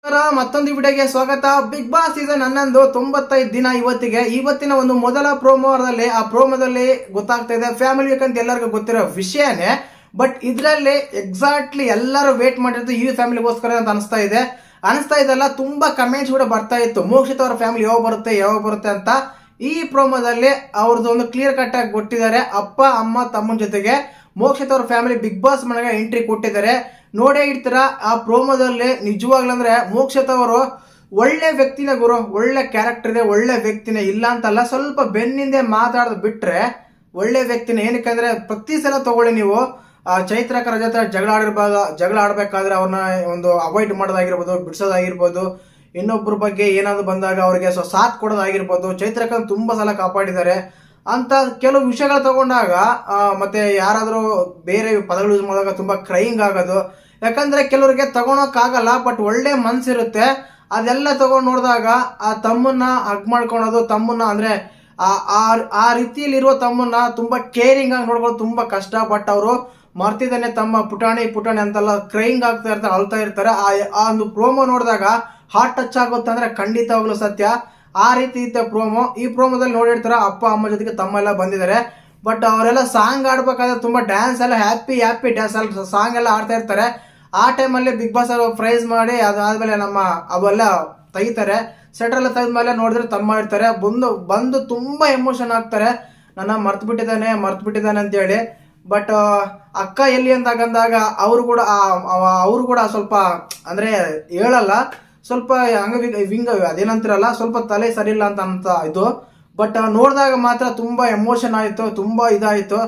ಮತ್ತೊಂದು ವಿಡಿಯೋಗೆ ಸ್ವಾಗತ. ಬಿಗ್ ಬಾಸ್ ಸೀಸನ್ 11 95 ದಿನ ಇವತ್ತಿನ ಒಂದು ಮೊದಲ ಪ್ರೋಮೋದಲ್ಲಿ ಆ ಪ್ರೋಮೋದಲ್ಲಿ ಗೊತ್ತಾಗ್ತಾ ಇದೆ ಫ್ಯಾಮಿಲಿ ವೀಕ್ ಅಂತ ಎಲ್ಲರಿಗೂ ಗೊತ್ತಿರೋ ವಿಷಯನೇ. ಬಟ್ ಇದರಲ್ಲಿ ಎಕ್ಸಾಕ್ಟ್ಲಿ ಎಲ್ಲರೂ ವೇಟ್ ಮಾಡಿರೋದು ಈ ಫ್ಯಾಮಿಲಿಗೋಸ್ಕರ ಅಂತ ಅನಿಸ್ತಾ ಇದೆಲ್ಲ. ತುಂಬಾ ಕಮೆಂಟ್ಸ್ ಕೂಡ ಬರ್ತಾ ಇತ್ತು, ಮೋಕ್ಷಿತ್ ಅವರ ಫ್ಯಾಮಿಲಿ ಯಾವಾಗ ಬರುತ್ತೆ ಅಂತ. ಈ ಪ್ರೋಮೋದಲ್ಲಿ ಅವ್ರದ್ದು ಒಂದು ಕ್ಲಿಯರ್ ಕಟ್ ಆಗಿ ಕೊಟ್ಟಿದ್ದಾರೆ. ಅಪ್ಪ ಅಮ್ಮ ತಮ್ಮನ ಜೊತೆಗೆ ಮೋಕ್ಷಿತ್ ಅವ್ರ ಫ್ಯಾಮಿಲಿ ಬಿಗ್ ಬಾಸ್ ಮನೆಗೆ ಎಂಟ್ರಿ ಕೊಟ್ಟಿದ್ದಾರೆ. ನೋಡೇ ಇರ್ತೀರಾ ಆ ಪ್ರೋಮೋದಲ್ಲಿ. ನಿಜವಾಗ್ಲೂ ಅಂದ್ರೆ ಮೋಕ್ಷಿತ್ ಅವರು ಒಳ್ಳೆ ವ್ಯಕ್ತಿನೇ ಗುರು, ಒಳ್ಳೆ ಕ್ಯಾರೆಕ್ಟರ್ ಇದೆ, ಒಳ್ಳೆ ವ್ಯಕ್ತಿನೇ, ಇಲ್ಲ ಅಂತಲ್ಲ. ಸ್ವಲ್ಪ ಬೆನ್ನಿಂದೆ ಮಾತಾಡೋದು ಬಿಟ್ರೆ ಒಳ್ಳೆ ವ್ಯಕ್ತಿನೇ. ಏನಕ್ಕಂದ್ರೆ ಪ್ರತಿ ಸಲ ತಗೊಳ್ಳಿ ನೀವು ಚೈತ್ರಕರ ಜೊತೆ ಜಗಳ ಆಡ್ಬೇಕಾದ್ರೆ ಅವ್ರನ್ನ ಒಂದು ಅವಾಯ್ಡ್ ಮಾಡೋದಾಗಿರ್ಬೋದು, ಬಿಡಿಸೋದಾಗಿರ್ಬೋದು, ಇನ್ನೊಬ್ಬರ ಬಗ್ಗೆ ಏನಾದ್ರು ಬಂದಾಗ ಅವ್ರಿಗೆ ಸಾಥ್ ಕೊಡೋದಾಗಿರ್ಬೋದು, ಚೈತ್ರಕರ್ ತುಂಬಾ ಸಲ ಕಾಪಾಡಿದ್ದಾರೆ ಅಂತ ಕೆಲವು ವಿಷಯಗಳು ತಗೊಂಡಾಗ ಮತ್ತೆ ಯಾರಾದರೂ ಬೇರೆ ಪದಗಳು ಯೂಸ್ ಮಾಡಿದಾಗ ತುಂಬಾ ಕ್ರೈಯಿಂಗ್ ಆಗೋದು. ಯಾಕಂದ್ರೆ ಕೆಲವರಿಗೆ ತಗೊಳಕ್ಕಾಗಲ್ಲ, ಬಟ್ ಒಳ್ಳೆ ಮನ್ಸಿರುತ್ತೆ. ಅದೆಲ್ಲ ತಗೊಂಡು ನೋಡಿದಾಗ ಆ ತಮ್ಮನ್ನ ಹಗ್ ಮಾಡ್ಕೊಳೋದು, ತಮ್ಮನ್ನ ಅಂದ್ರೆ ಆ ರೀತಿಯಲ್ಲಿರುವ ತಮ್ಮನ್ನ ತುಂಬಾ ಕೇರಿಂಗ್ ಆಗಿ ನೋಡ್ಕೊಳ್ಳೋದು ತುಂಬಾ ಕಷ್ಟ. ಬಟ್ ಅವರು ಮರ್ತಿದ್ದಾನೆ ತಮ್ಮ ಪುಟಾಣಿ ಅಂತೆಲ್ಲ ಕ್ರೈಯಿಂಗ್ ಆಗ್ತಾ ಇರ್ತಾರೆ, ಅಳ್ತಾ ಇರ್ತಾರೆ. ಆ ಒಂದು ಪ್ರೋಮೋ ನೋಡಿದಾಗ ಹಾರ್ಟ್ ಟಚ್ ಆಗುತ್ತೆ ಅಂದ್ರೆ ಖಂಡಿತವಾಗ್ಲೂ ಸತ್ಯ. ಆ ರೀತಿ ಇತ್ತು ಪ್ರೋಮೋ. ಈ ಪ್ರೋಮೋದಲ್ಲಿ ನೋಡಿರ್ತಾರ ಅಪ್ಪ ಅಮ್ಮ ಜೊತೆಗೆ ತಮ್ಮ ಎಲ್ಲ ಬಂದಿದ್ದಾರೆ. ಬಟ್ ಅವರೆಲ್ಲ ಸಾಂಗ್ ಆಡ್ಬೇಕಾದ್ರೆ ತುಂಬಾ ಡ್ಯಾನ್ಸ್ ಎಲ್ಲ ಹ್ಯಾಪಿ ಡ್ಯಾನ್ಸ್ ಎಲ್ಲ ಸಾಂಗ್ ಎಲ್ಲ ಆಡ್ತಾ ಇರ್ತಾರೆ. ಆ ಟೈಮಲ್ಲಿ ಬಿಗ್ ಬಾಸ್ ಅವರು ಪ್ರೈಸ್ ಮಾಡಿ ಅದಾದ್ಮೇಲೆ ಅವೆಲ್ಲ ತೆಗಿತಾರೆ. ಸೆಟರ್ ಎಲ್ಲ ತೆಗೆದ್ಮೇಲೆ ನೋಡಿದ್ರೆ ತಮ್ಮ ಇರ್ತಾರೆ, ಬಂದು ತುಂಬಾ ಎಮೋಷನ್ ಆಗ್ತಾರೆ. ನನ್ನ ಮರ್ತು ಬಿಟ್ಟಿದ್ದಾನೆ ಅಂತೇಳಿ. ಬಟ್ ಅಕ್ಕ ಎಲ್ಲಿ ಅಂದಾಗ ಅವರು ಕೂಡ ಸ್ವಲ್ಪ ಅಂದ್ರೆ ಹೇಳಲ್ಲ, ಸ್ವಲ್ಪ ವಿಂಗ ಅದೇನಂತಿರಲ್ಲ, ಸ್ವಲ್ಪ ತಲೆ ಸರಿಯಿಲ್ಲ ಅಂತ ಇದು. ಬಟ್ ನೋಡಿದಾಗ ಮಾತ್ರ ತುಂಬಾ ಎಮೋಷನ್ ಆಯಿತು, ತುಂಬಾ ಇದಾಯಿತು.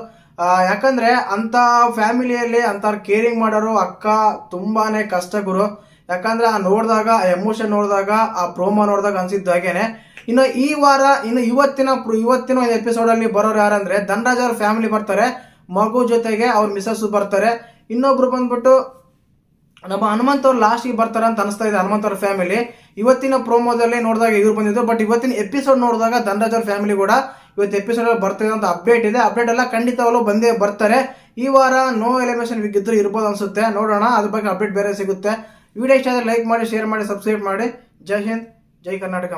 ಯಾಕಂದ್ರೆ ಅಂತ ಫ್ಯಾಮಿಲಿಯಲ್ಲಿ ಅಂತ ಕೇರಿಂಗ್ ಮಾಡೋರು ಅಕ್ಕ ತುಂಬಾನೇ ಕಷ್ಟ ಗುರು. ಯಾಕಂದ್ರೆ ನೋಡಿದಾಗ ಎಮೋಷನ್ ನೋಡಿದಾಗ ಆ ಪ್ರೋಮೋ ನೋಡಿದಾಗ ಅನ್ಸಿದ್ದು ಹಾಗೇನೆ. ಇನ್ನು ಈ ವಾರ ಇವತ್ತಿನ ಒಂದು ಎಪಿಸೋಡ್ ಅಲ್ಲಿ ಬರೋರು ಯಾರಂದ್ರೆ ಧನರಾಜ್ ಅವ್ರ ಫ್ಯಾಮಿಲಿ ಬರ್ತಾರೆ, ಮಗು ಜೊತೆಗೆ ಅವ್ರ ಮಿಸಸ್ ಬರ್ತಾರೆ. ಇನ್ನೊಬ್ರು ಬಂದ್ಬಿಟ್ಟು ನಮ್ಮ ಹನುಮಂತ್ ಅವ್ರು ಲಾಸ್ಟ್ಗೆ ಬರ್ತಾರೆ ಅಂತ ಅನಿಸ್ತಾ ಇದೆ. ಹನುಮಂತ್ ಅವ್ರ ಫ್ಯಾಮಿಲಿ ಇವತ್ತಿನ ಪ್ರೋಮೋದಲ್ಲಿ ನೋಡಿದಾಗ ಇವ್ರು ಬಂದಿದ್ರು. ಬಟ್ ಇವತ್ತಿನ ಎಪಿಸೋಡ್ ನೋಡಿದಾಗ ಧನರಾಜ್ ಅವ್ರ ಫ್ಯಾಮಿಲಿ ಕೂಡ ಇವತ್ತು ಎಪಿಸೋಡ್ ಅಲ್ಲಿ ಬರ್ತಿದೆ ಅಂತ ಅಪ್ಡೇಟ್ ಇದೆ. ಅಪ್ಡೇಟ್ ಎಲ್ಲ ಖಂಡಿತವಾಗ್ಲೂ ಬಂದೇ ಬರ್ತಾರೆ. ಈ ವಾರ ನೋ ಎಲಿಮಿನೇಷನ್ ವೀಕ್ ಇದ್ರು ಇರ್ಬೋದು ಅನ್ಸುತ್ತೆ, ನೋಡೋಣ. ಅದ್ರ ಬಗ್ಗೆ ಅಪ್ಡೇಟ್ ಬೇರೆ ಸಿಗುತ್ತೆ. ವಿಡಿಯೋ ಇಷ್ಟ ಆದರೆ ಲೈಕ್ ಮಾಡಿ, ಶೇರ್ ಮಾಡಿ, ಸಬ್ಸ್ಕ್ರೈಬ್ ಮಾಡಿ. ಜೈ ಹಿಂದ್, ಜೈ ಕರ್ನಾಟಕ.